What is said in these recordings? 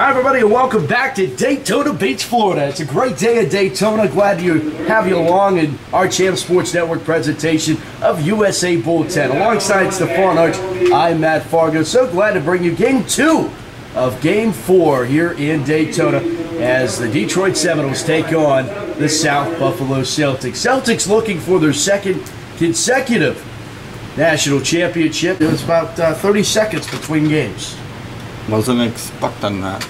Hi, everybody, and welcome back to Daytona Beach, Florida. It's a great day at Daytona. Glad to have you along in our Champ Sports Network presentation of USA Bull 10. Alongside Stefan Arch, I'm Matt Fargo. So glad to bring you Game 2 of Game 4 here in Daytona as the Detroit Seminoles take on the South Buffalo Celtics. Celtics looking for their second consecutive national championship. It was about 30 seconds between games. Wasn't expecting that.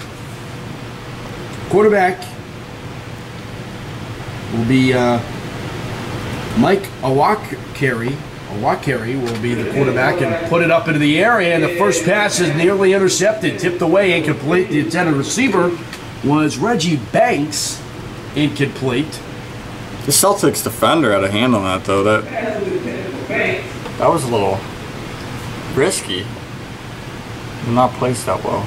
Quarterback will be Mike Awakari. Awakari will be the quarterback and put it up into the air, and the first pass is nearly intercepted, tipped away, incomplete. The intended receiver was Reggie Banks, incomplete. The Celtics defender had a hand on that, though. That was a little risky. Not placed that well.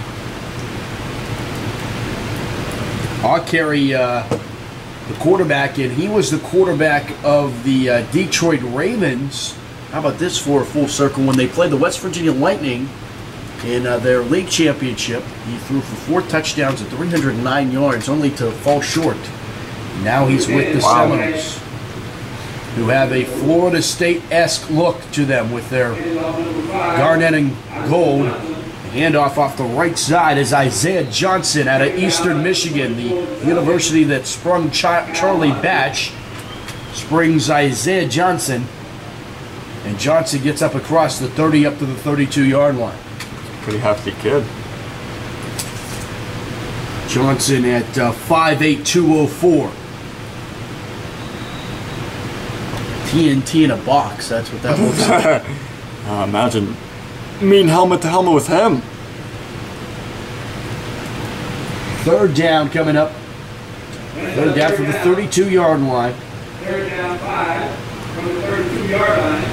Awakari, the quarterback, and he was the quarterback of the Detroit Ravens. How about this for a full circle? When they played the West Virginia Lightning in their league championship, he threw for 4 touchdowns and 309 yards, only to fall short. Now he's with the Seminoles, who have a Florida State-esque look to them with their garnet and gold. Handoff off the right side is Isaiah Johnson out of Eastern Michigan, the university that sprung Charlie Batch. Springs Isaiah Johnson, and Johnson gets up across the 30 up to the 32-yard line. Pretty hefty kid. Johnson at 5'8", 204. TNT in a box, that's what that looks like. Imagine mean helmet to helmet with him. Third down coming up. Third down from the 32-yard line. Third down 5 from the 32-yard line.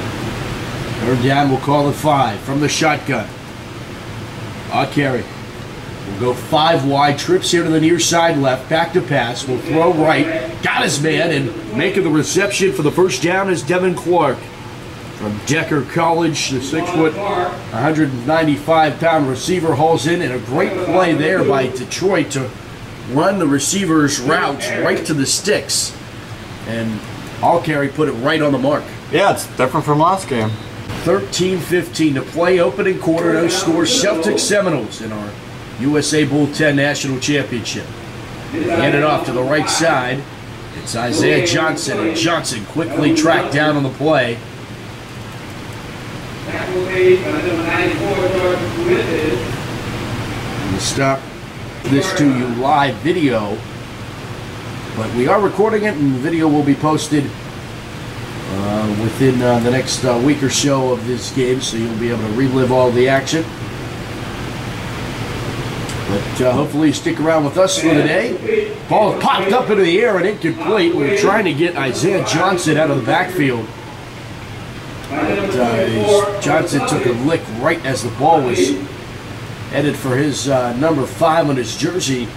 Third down, we'll call it 5 from the shotgun. Awakari will go 5 wide, trips here to the near side left, back to pass, will throw right, got his man, and making the reception for the first down is Devin Clark. From Decker College, the 6', 195-pound receiver hauls in, and a great play there by Detroit to run the receiver's routes right to the sticks. And Awakari put it right on the mark. Yeah, it's different from last game. 13-15 to play, opening quarter, no score. Celtics Seminoles in our USA Bull 10 National Championship. Hand it off to the right side. It's Isaiah Johnson, and Johnson quickly tracked down on the play. We'll stop this to you live video, but we are recording it, and the video will be posted within the next week or so of this game, so you'll be able to relive all the action. But hopefully you stick around with us for the day. Ball popped up into the air and incomplete. We were trying to get Isaiah Johnson out of the backfield. But Johnson took a lick right as the ball was headed for his number 5 on his jersey.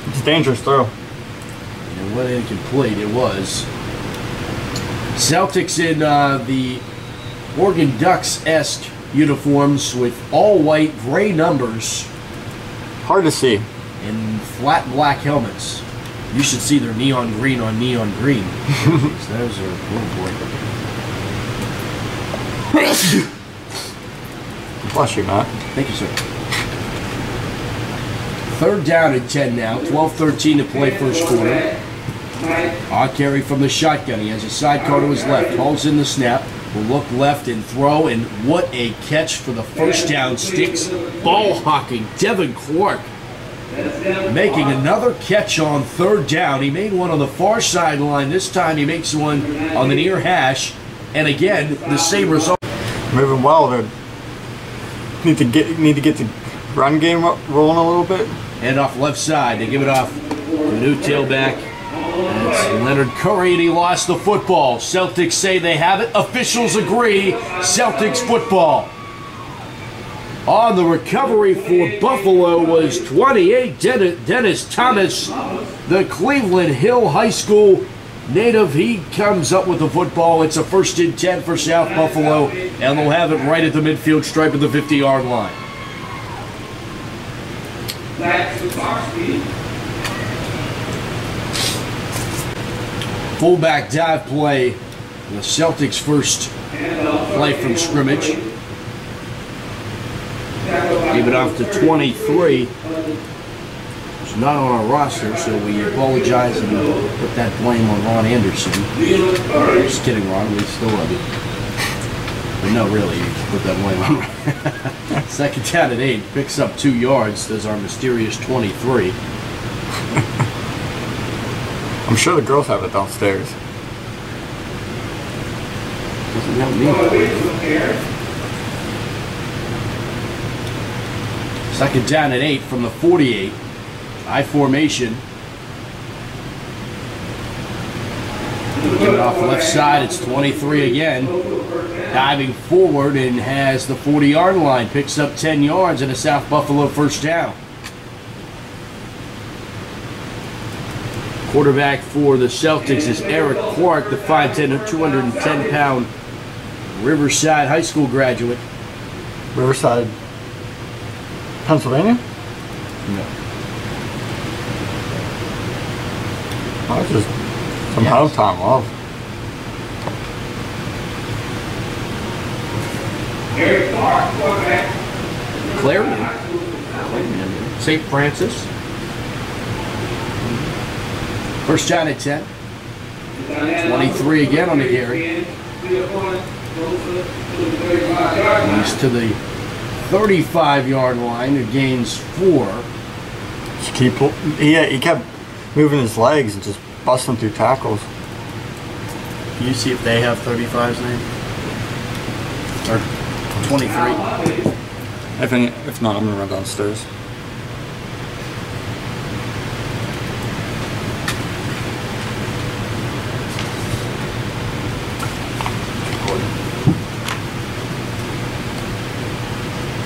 It's a dangerous throw. And it went incomplete. It was. Celtics in the Oregon Ducks-esque uniforms with all white, gray numbers. Hard to see. And flat black helmets. You should see their neon green on neon green. Those are, oh boy. Bless you, Matt. Thank you, sir. Third down and 10 now. 12-13 to play first quarter. Awakari from the shotgun. He has a sidecar to his left. Hauls in the snap. Will look left and throw. And what a catch for the first down. Sticks ball hawking. Devin Clark making another catch on third down. He made one on the far sideline. This time he makes one on the near hash. And again, the same result. Moving well. They need to get the run game rolling a little bit. And off left side, they give it off to the new tailback. It's Leonard Curry, and he lost the football. Celtics say they have it. Officials agree. Celtics football. On the recovery for Buffalo was 28, Dennis Thomas, the Cleveland Hill High School native. He comes up with the football. It's a 1st and 10 for South Buffalo, and they'll have it right at the midfield stripe of the 50-yard line. Back to Fox speed. Fullback dive play. The Celtics' first play from scrimmage. Give it off to 23. It's not on our roster, so we apologize and put that blame on Ron Anderson. Just kidding, Ron. We still love you. But no, really, you put that blame on Ron. Second down at 8. Picks up 2 yards. There's our mysterious 23. I'm sure the girls have it downstairs. Doesn't help me. Second down at 8 from the 48. I formation. Give it off the left side. It's 23 again. Diving forward and has the 40-yard line. Picks up 10 yards and a South Buffalo first down. Quarterback for the Celtics is Eric Clark, the 5'10", 210-pound Riverside High School graduate. Riverside, Pennsylvania? No. Oh, just some hometown love. Eric Clark, quarterback. Clarendon. St. Francis. First down at 10. 23 again on the carry. He's to the 35-yard line. Who gains 4. He kept moving his legs and just busting through tackles. Can you see if they have 35's name? Or 23? If not, I'm going to run downstairs.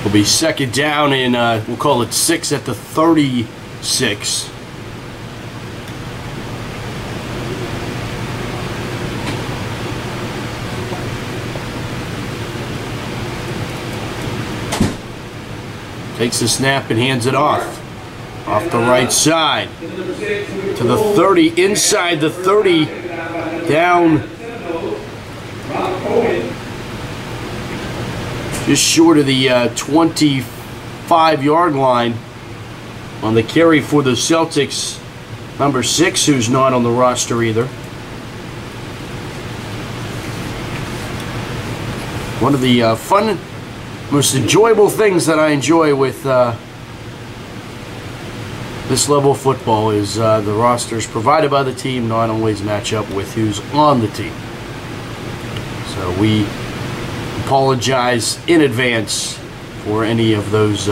Will be second down in, we'll call it 6 at the 36. Takes the snap and hands it off. Off the right side. To the 30, inside the 30, down just short of the 25-yard line on the carry for the Celtics. Number 6, who's not on the roster either. One of the fun, most enjoyable things that I enjoy with this level of football is the rosters provided by the team not always match up with who's on the team. So we apologize in advance for any of those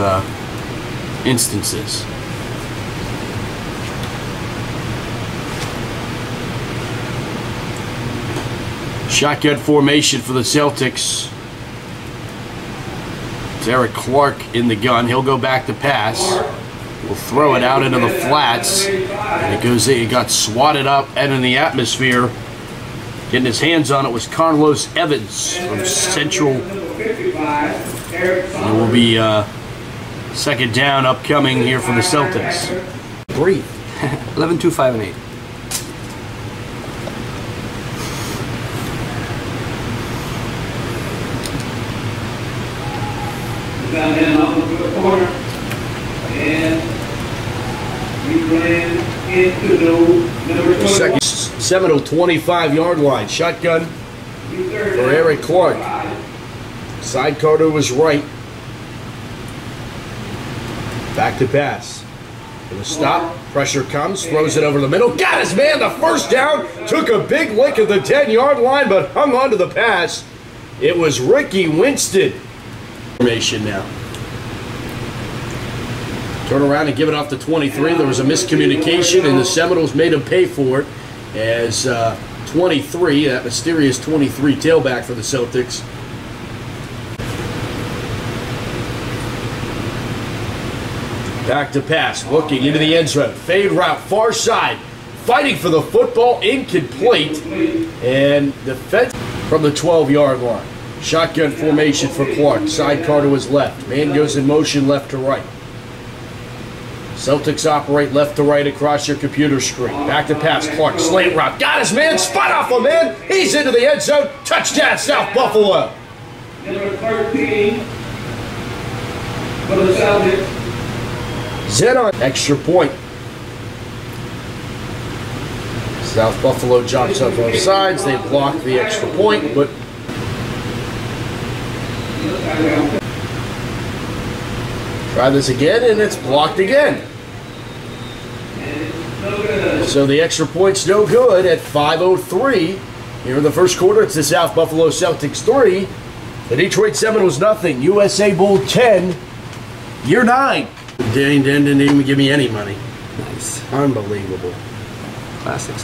instances. Shotgun formation for the Celtics. It's Eric Clark in the gun. He'll go back to pass. We'll throw it out into the flats. And it goes in. It got swatted up and in the atmosphere. Getting his hands on it was Carlos Evans from Central. And it will be second down upcoming here for the Celtics. Breathe. 11, 2, 5, and 8. Down in the corner. And we ran into the number 21. Second Seminole 25-yard line. Shotgun for Eric Clark. Sidecar to his right. Back to pass. Gonna stop. Pressure comes. Throws it over the middle. Got his man the first down. Took a big lick at the 10-yard line, but hung on to the pass. It was Ricky Winston. Formation now. Turn around and give it off to 23. There was a miscommunication, and the Seminoles made him pay for it as 23, that mysterious 23 tailback for the Celtics. Back to pass, looking into the end zone. Fade route, far side, fighting for the football, incomplete, and defense from the 12-yard line. Shotgun formation for Clark, sidecar to his left. Man goes in motion left to right. Celtics operate left to right across your computer screen. Back to pass. Clark, slant route. Got his man. Spun off a man. He's into the end zone. Touchdown, South Buffalo. Number 13 for the Celtics. Zed on extra point. South Buffalo jumps up both sides. They block the extra point, but try this again, and it's blocked again. So the extra point's no good at 5:03. Here in the first quarter, it's the South Buffalo Celtics 3. The Detroit Seminoles nothing. USA Bowl 10. Year 9. Didn't even give me any money. Nice. Unbelievable. Classics.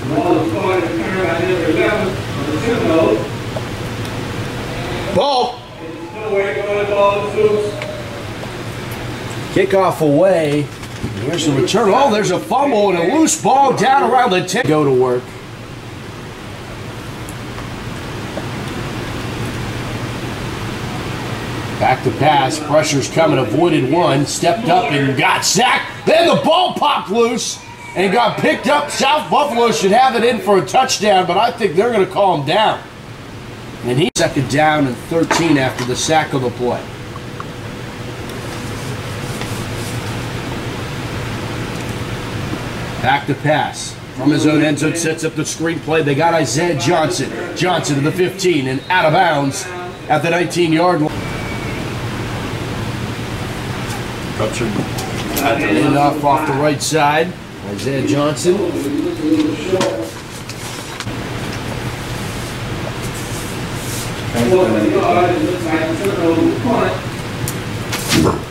Ball. Kickoff away. Here's the return. Oh, there's a fumble and a loose ball down around the 10. Go to work. Back to pass. Pressure's coming. Avoided one. Stepped up and got sacked. Then the ball popped loose and got picked up. South Buffalo should have it in for a touchdown, but I think they're going to call him down. And he's second down and 13 after the sack of the play. Back to pass. From his own end zone, sets up the screenplay. They got Isaiah Johnson. Johnson to the 15 and out of bounds at the 19-yard line. Hand off the right side. Isaiah Johnson.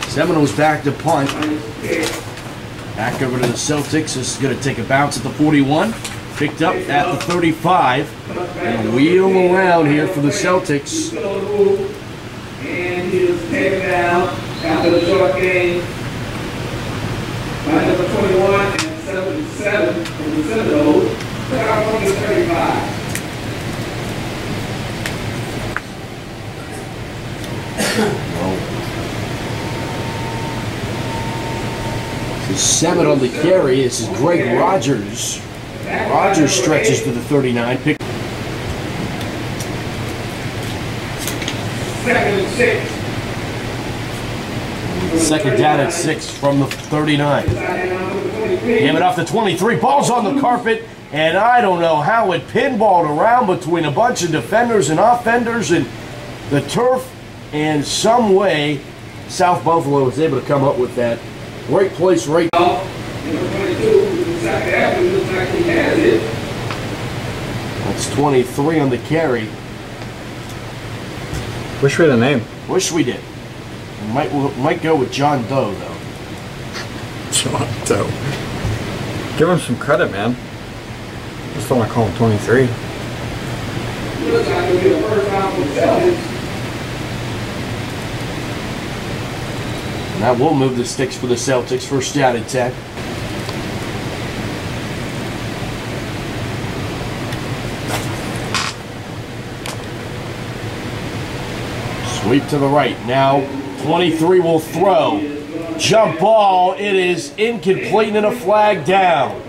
Seminoles back to punt. Back over to the Celtics. This is going to take a bounce at the 41. Picked up at the 35. And wheel around here for the Celtics. And he was taken down after the short game by number 21 and 77 from the Seminoles. Out from the 35. This is 7 on the carry. This is Greg Rogers. Rogers stretches to the 39. Pick. Second and 6. Second down at 6 from the 39. Give it off the 23. Ball's on the carpet, and I don't know how it pinballed around between a bunch of defenders and offenders and the turf, and some way South Buffalo was able to come up with that. Right place, right. That's 23 on the carry. Wish we had a name. Wish we did. Might go with John Doe, though. John Doe. Give him some credit, man. Just don't want to call him 23. Looks like it'll be the first round for the Celtics. And that will move the sticks for the Celtics. First down at 10. Sweep to the right. Now 23 will throw. Jump ball. It is incomplete and a flag down.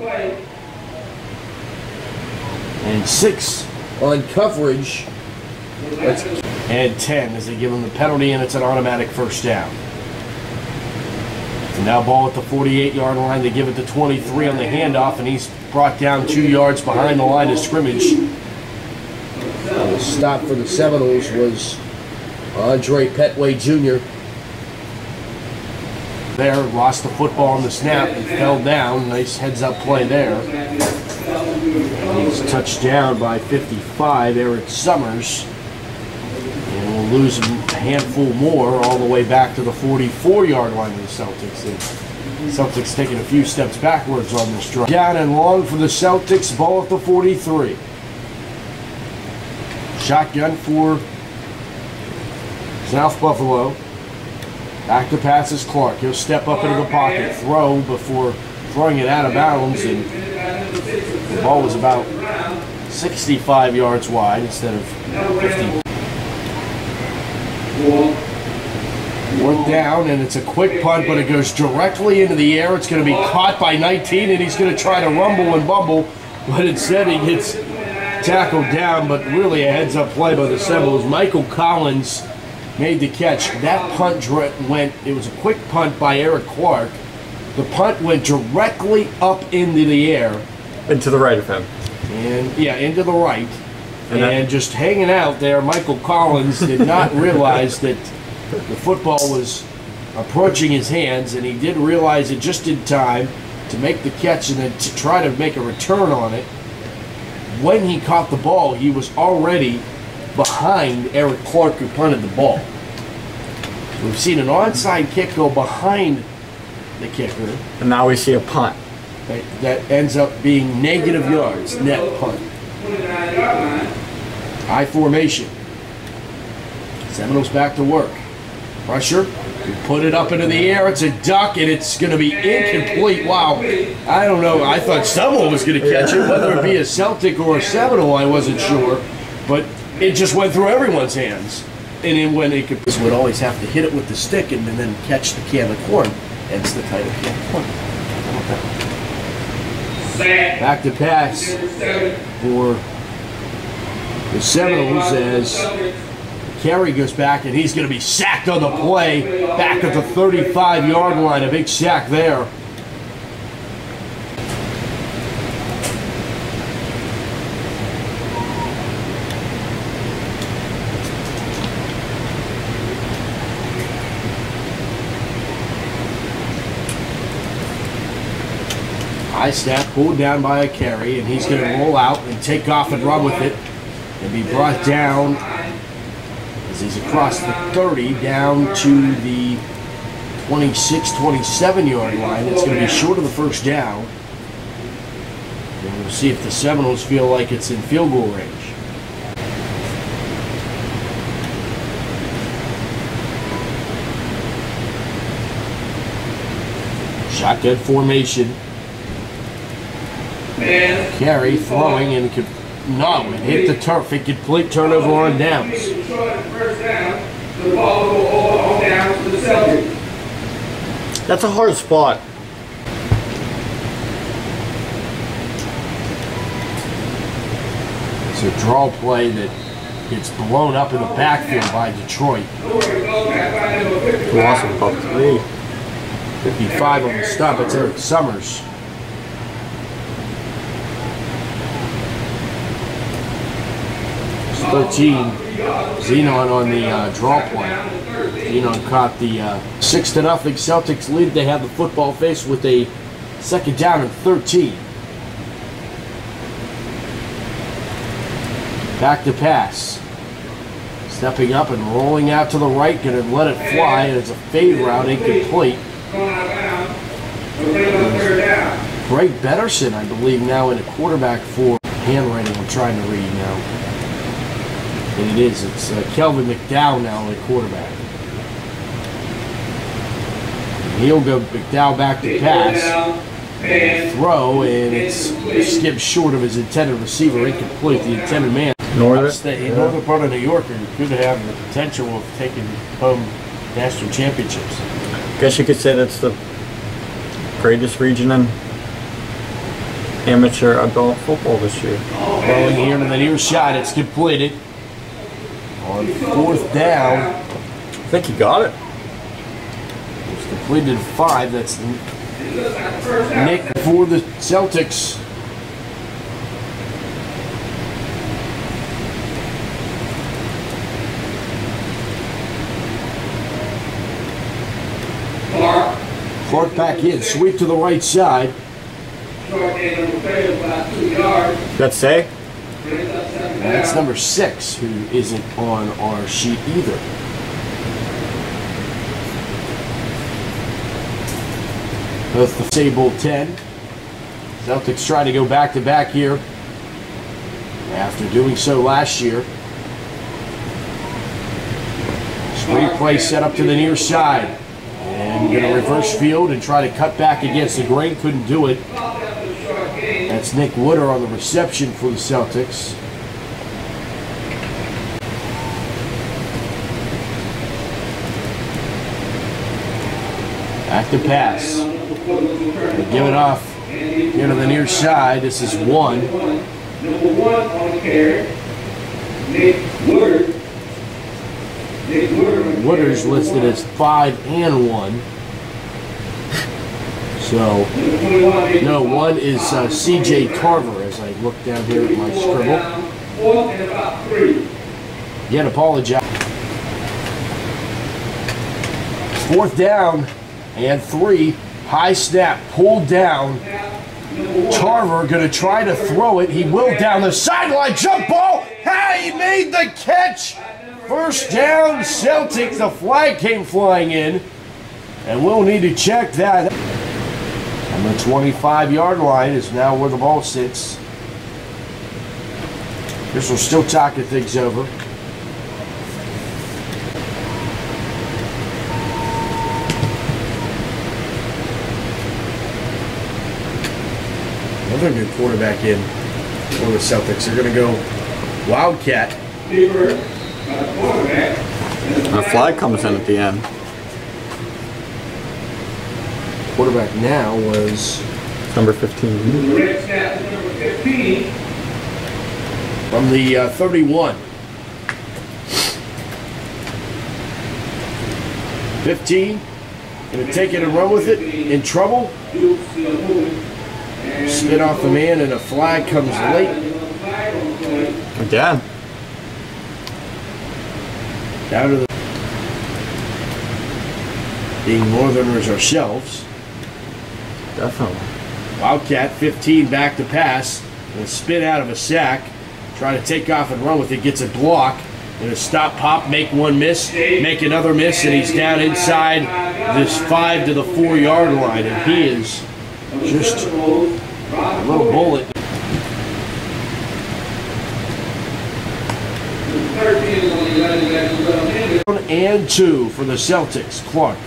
And 6 on coverage. And 10 as they give him the penalty, and it's an automatic first down. And now ball at the 48-yard line. They give it to 23 on the handoff, and he's brought down 2 yards behind the line of scrimmage. The stop for the Seminoles was Andre Petway Jr. There, lost the football on the snap and fell down. Nice heads-up play there. And he's touched down by 55, Eric Summers. And we'll lose a handful more all the way back to the 44-yard line of the Celtics. The Celtics taking a few steps backwards on this drive. Down and long for the Celtics, ball at the 43. Shotgun for South Buffalo. Back to pass is Clark. He'll step up into the pocket, throw before throwing it out of bounds, and the ball was about 65 yards wide instead of 50. 4th down, and it's a quick punt, but it goes directly into the air. It's going to be caught by 19, and he's going to try to rumble and bumble, but instead he gets tackled down, but really a heads-up play by the Seminoles. Michael Collins made the catch. That punt it was a quick punt by Eric Clark. The punt went directly up into the air. And to the right of him. And, yeah, into the right. And just hanging out there, Michael Collins did not realize that the football was approaching his hands, and he did realize it just in time to make the catch and then to try to make a return on it. When he caught the ball, he was already behind Eric Clark, who punted the ball. We've seen an onside kick go behind the kicker. And now we see a punt. That ends up being negative yards, net punt. High formation. Seminoles back to work. Pressure. We put it up into the air. It's a duck, and it's going to be incomplete. Wow. I don't know. I thought someone was going to catch it, whether it be a Celtic or a Seminole, I wasn't sure. But it just went through everyone's hands. And then when it could, would always have to hit it with the stick and then catch the can of corn. Hence the title can of corn. How about that? Back to pass for the Seminoles as Carey goes back, and he's going to be sacked on the play back at the 35-yard line. A big sack there. High snap pulled down by a Carey, and he's going to roll out and take off and run with it and be brought down as he's across the 30 down to the 26, 27-yard line. It's going to be short of the first down. And we'll see if the Seminoles feel like it's in field goal range. Shotgun formation. Carey throwing and could it hit the turf. A complete turnover on downs. That's a hard spot. It's a draw play that gets blown up in the backfield by Detroit. Loss of about 3. 55 on the stop. It's Eric Summers. It's 13. Zenon on the draw play. Zenon caught the 6-0 Celtics lead. They have the football face with a second down and 13. Back to pass. Stepping up and rolling out to the right. Going to let it fly. And it's a fade route, incomplete. Greg Betterson, I believe, now in a quarterback for handwriting. I'm trying to read now. And it is. It's Kelvin McDowell now in quarterback. And he'll go McDowell back to pass. And throw, and it's skipped short of his intended receiver, incomplete. The intended man. Northern part of New York could have the potential of taking home national championships. Guess you could say that's the greatest region in amateur adult football this year. Throwing here to the near shot, it's completed. On fourth down. I think he got it. It's completed 5. That's Nick for the Celtics. Clark back in, sweep to the right side. That's say? That's number 6, who isn't on our sheet either. Both the Sable 10. Celtics try to go back-to-back here after doing so last year. Screen play set up to the near side. And going to reverse field and try to cut back against the grain. Couldn't do it. That's Nick Wooder on the reception for the Celtics. Back to pass. They give it off here to the near side. This is 1. Number 1 on the carry, Nick Woodard. Woodard's listed as 5 and 1. So, no, 1 is CJ Tarver as I look down here at my scribble. 4th and about 3. Again, apologize. 4th down and 3. High snap, pulled down. Tarver going to try to throw it. He will down the sideline. Jump ball. Hey, he made the catch. First down, Celtics. The flag came flying in. And we'll need to check that. And the 25-yard line is now where the ball sits. This will still talking things over. Another new quarterback in for the Celtics. They're going to go Wildcat. A flag comes in at the end. Quarterback now was Number 15. Red snap to number 15. from the 31. 15. Going to take it and run with it. In trouble. Spin off the man and a flag comes late. Again. Down to the being Northerners ourselves. Definitely. Wildcat 15 back to pass. And spin out of a sack. Try to take off and run with it. Gets a block. And a stop pop, make one miss, make another miss, and he's down inside this 5 to the 4-yard line. And he is just a little bullet. 1 and 2 for the Celtics. Clark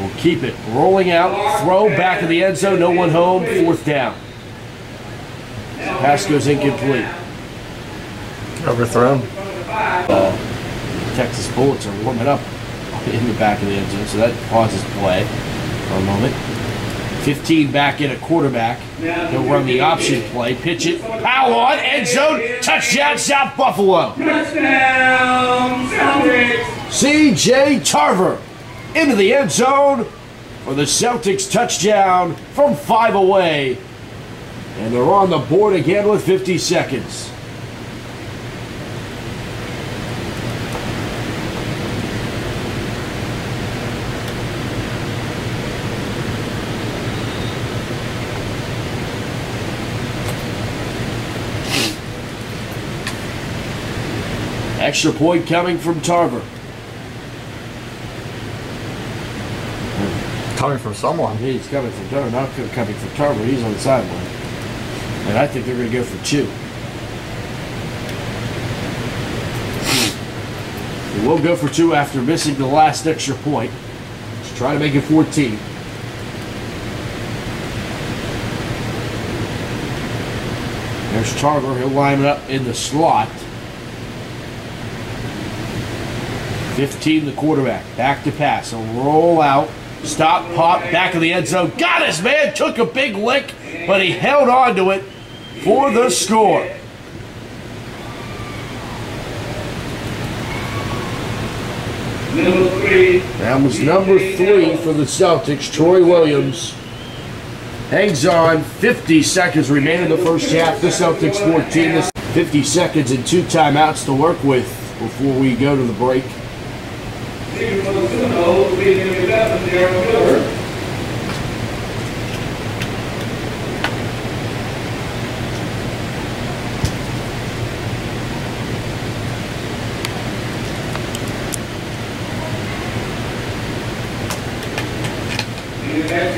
will keep it rolling out. Throw back of the end zone. No one home. 4th down. Pass goes incomplete. Overthrown. Texas Bullets are warming up in the back of the end zone, so that pauses play for a moment. 15 back in a quarterback. He'll run the option play, pitch it, pow on, end zone, touchdown, South Buffalo. Touchdown, Celtics. C.J. Tarver into the end zone for the Celtics touchdown from 5 away. And they're on the board again with 50 seconds. Extra point coming from Tarver. Coming from someone. He's coming from Tarver, not coming from Tarver. He's on the sideline. And I think they're going to go for 2. They will go for 2 after missing the last extra point. Let's try to make it 14. There's Tarver. He'll line it up in the slot. 15, the quarterback. Back to pass. A roll out. Stop, pop, back of the end zone. Got his man. Took a big lick, but he held on to it for the score. Number 3. That was number 3 for the Celtics. Troy Williams hangs on. 50 seconds remaining in the first half. The Celtics 14. 50 seconds and 2 timeouts to work with before we go to the break. For the Seminoles, leading number 11, Daryl Miller.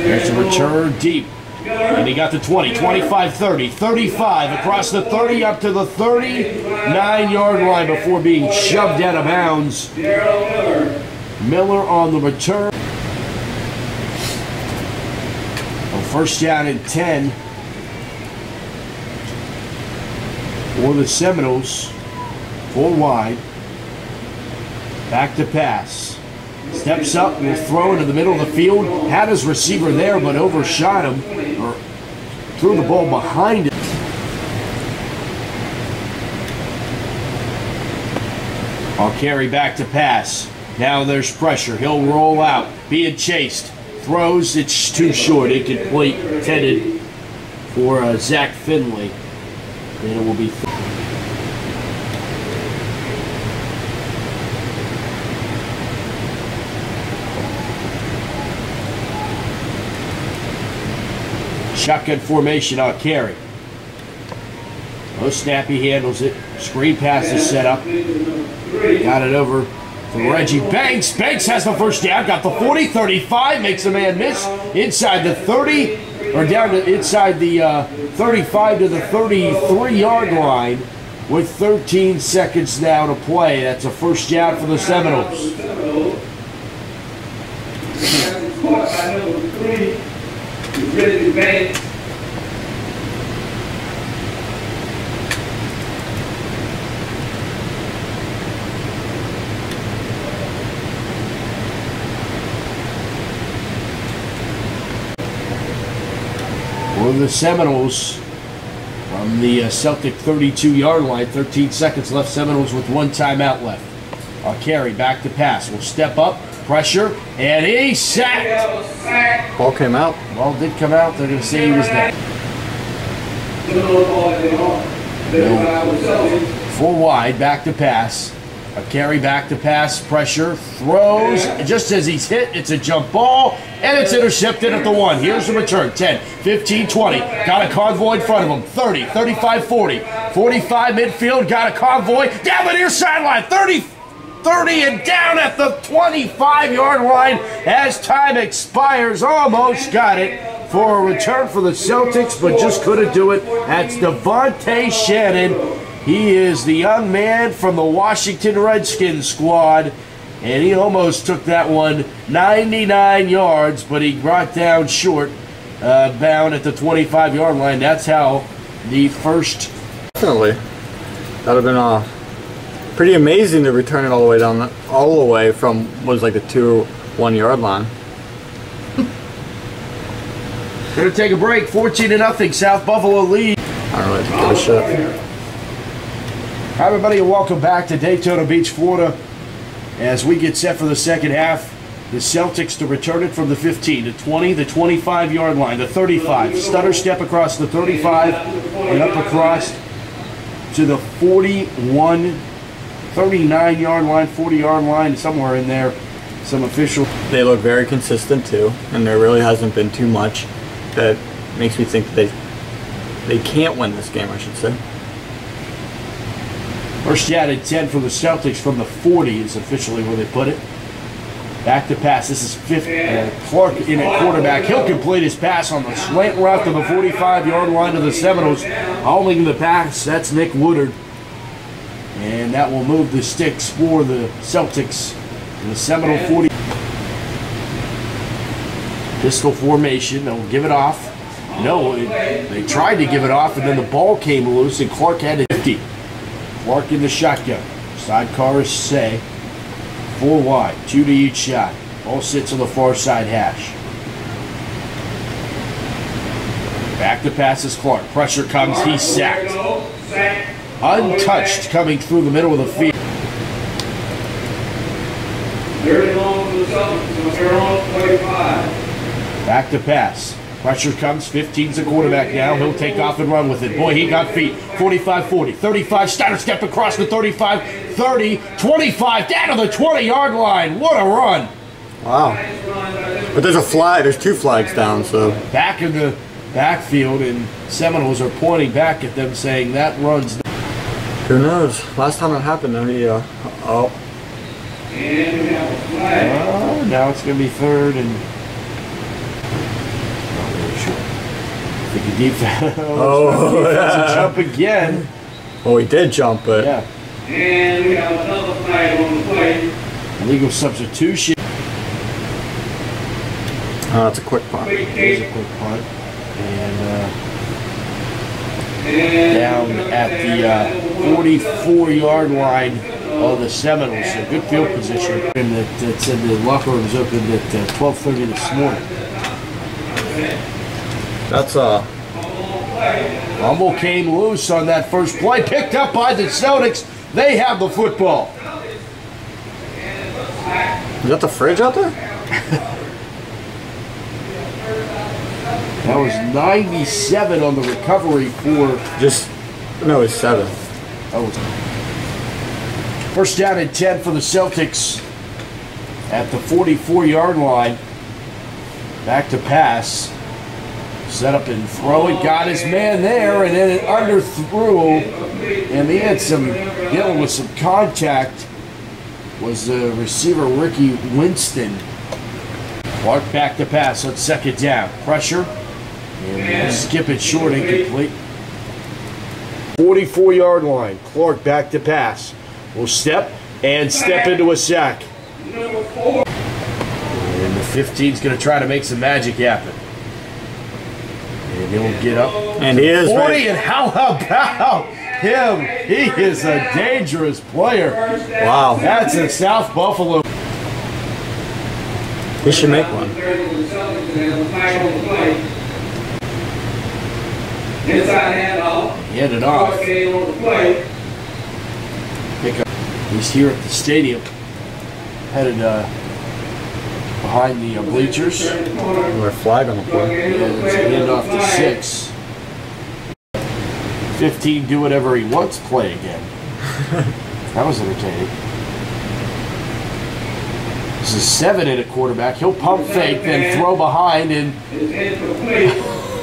There's a return deep. And he got the 20, 25, 30, 35, across the 30 up to the 39-yard line before being shoved out of bounds. Miller on the return. On 1st down and 10 for the Seminoles. 4 wide. Back to pass. Steps up, will throw into the middle of the field. Had his receiver there, but overshot him, or threw the ball behind him. I'll carry back to pass. Now there's pressure. He'll roll out, being chased. Throws, it's too short. Incomplete, intended for Zach Finley. And it will be. Shotgun formation, I'll carry. No snap, he handles it. Screen pass is set up. Got it over to Reggie Banks. Banks has the first down. Got the 40, 35. Makes a man miss. Inside the 30, or down to inside the 35 to the 33-yard line with 13 seconds now to play. That's a first down for the Seminoles. Caught by number 3, Reggie Banks. For the Seminoles from the Celtic 32-yard line, 13 seconds left. Seminoles with 1 timeout left. I'll carry back to pass. We'll step up, pressure, and he's sacked. Ball came out. Ball did come out. They're going to say he was dead. Full wide, back to pass. A carry back to pass, pressure, throws. Just as he's hit, it's a jump ball, and it's intercepted at the 1. Here's the return, 10, 15, 20. Got a convoy in front of him, 30, 35, 40. 45 midfield, got a convoy. Down the near sideline, 30, and down at the 25-yard line as time expires. Almost got it for a return for the Celtics, but just couldn't do it. That's Devontae Shannon. He is the young man from the Washington Redskins squad, and he almost took that one 99 yards, but he brought down short, bound at the 25-yard line. That's how the first. Definitely. That would have been pretty amazing to return it all the way down, all the way from what was like the 2-1 yard line. Going to take a break. 14-0. South Buffalo lead. I don't really give a shit. Hi, everybody, and welcome back to Daytona Beach, Florida. As we get set for the second half, the Celtics to return it from the 15, the 20, the 25-yard line, the 35. Stutter step across the 35 and up across to the 41, 39-yard line, 40-yard line, somewhere in there. Some official. They look very consistent too, and there really hasn't been too much that makes me think that they can't win this game, I should say. First down and 10 for the Celtics from the 40 is officially where they put it. Back to pass. This is Clark in at quarterback. He'll complete his pass on the slant route to the 45-yard line of the Seminoles. Hauling the pass, that's Nick Woodard. And that will move the sticks for the Celtics. In the Seminole 40. Pistol formation. They'll give it off. No, they tried to give it off, and then the ball came loose, and Clark had it 50. Clark in the shotgun. Sidecar is say. 4 wide. 2 to each shot. Ball sits on the far side hash. Back to passes Clark. Pressure comes. He's sacked. Untouched coming through the middle of the field. Back to pass. Pressure comes, 15's the quarterback now. He'll take off and run with it. Boy, he got feet. 45-40, 35, stutter step across the 35, 30, 25, down to the 20-yard line. What a run. Wow. But there's a flag, there's 2 flags down, so. Back in the backfield, and Seminoles are pointing back at them saying that runs. Who knows? Last time it happened, though, now it's going to be 3rd and. Yeah. Jump again. Well, he did jump, but yeah. And we have another flag on the play. Illegal substitution. That's a quick punt. There's a quick punt. And down at the 44-yard line Oh, the Seminoles, a good field position. And that said the locker room was open at 12:30 this morning. That's Humble came loose on that first play, picked up by the Celtics. They have the football. Is that the fridge out there? That was 97 on the recovery for. No, it's 7. That was first down and 10 for the Celtics at the 44-yard line. Back to pass. Set up and throw it. Got his man there, and then it underthrew. And he had dealing with some contact. Was the receiver Ricky Winston. Clark back to pass on second down. Pressure. And we'll skip it short, incomplete. 44-yard line. Clark back to pass. Will step into a sack. And the 15's going to try to make some magic happen. And he'll get up. And he is 40, right. and how about him? He is a dangerous player. Wow. That's in South Buffalo. He should make one. Inside handoff. Hand it off. Game on the play. Pick up. He's here at the stadium, headed behind the bleachers. We're flag on the play. And it's hand off to 6. 15, do whatever he wants, play again. That was entertaining. This is 7 in a quarterback. He'll pump fake, then throw behind, and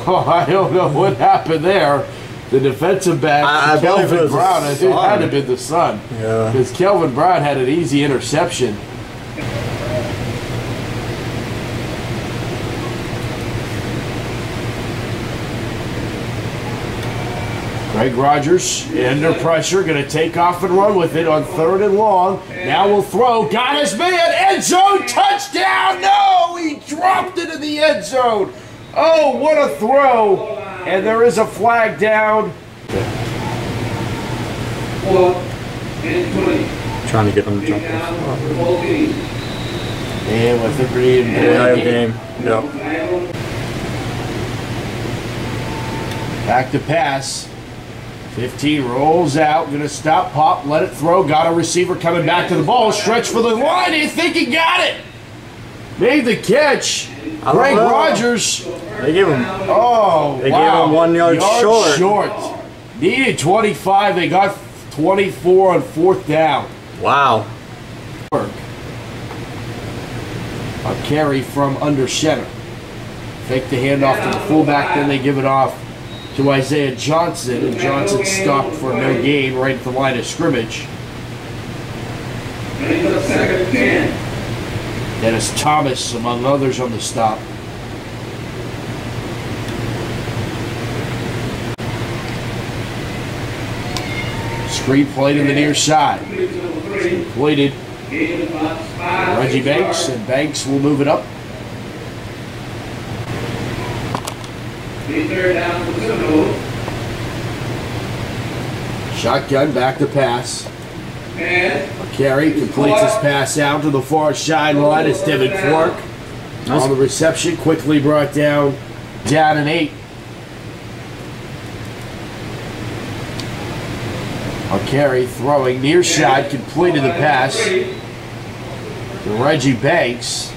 I don't know what happened there. The defensive back, I believe it Kelvin was Brown, I think it had to have the been the son. Yeah. Because Kelvin Brown had an easy interception. Greg Rogers under pressure, going to take off and run with it on 3rd and long. Now will throw, got his man, end zone, touchdown! No, he dropped it in the end zone. Oh, what a throw! And there is a flag down. 4 and 20. Trying to get him to jump Down off. for both teams. And I think we're in Game. Yep. back to pass. 15 rolls out, gonna stop, pop, let it throw. Got a receiver coming back to the ball. Stretch for the line. He think he got it. Made the catch. Greg Rogers. They gave him. Oh, They wow. gave him 1 yard short. Needed 25. They got 24 on 4th down. Wow. A carry from under center. Fake the handoff to the fullback, then they give it off to Isaiah Johnson, and Johnson stopped for no gain right at the line of scrimmage. Brings up 2nd and 10. Dennis Thomas, among others, on the stop. Screen play to the near side. Completed. Reggie Banks, and Banks will move it up. 3rd down for the Seminoles. Shotgun, back to pass. And Carey completes his pass out to the far sideline. It's Devin Clark on the reception, quickly brought down and 8. Carey throwing near side, completed the pass to Reggie Banks.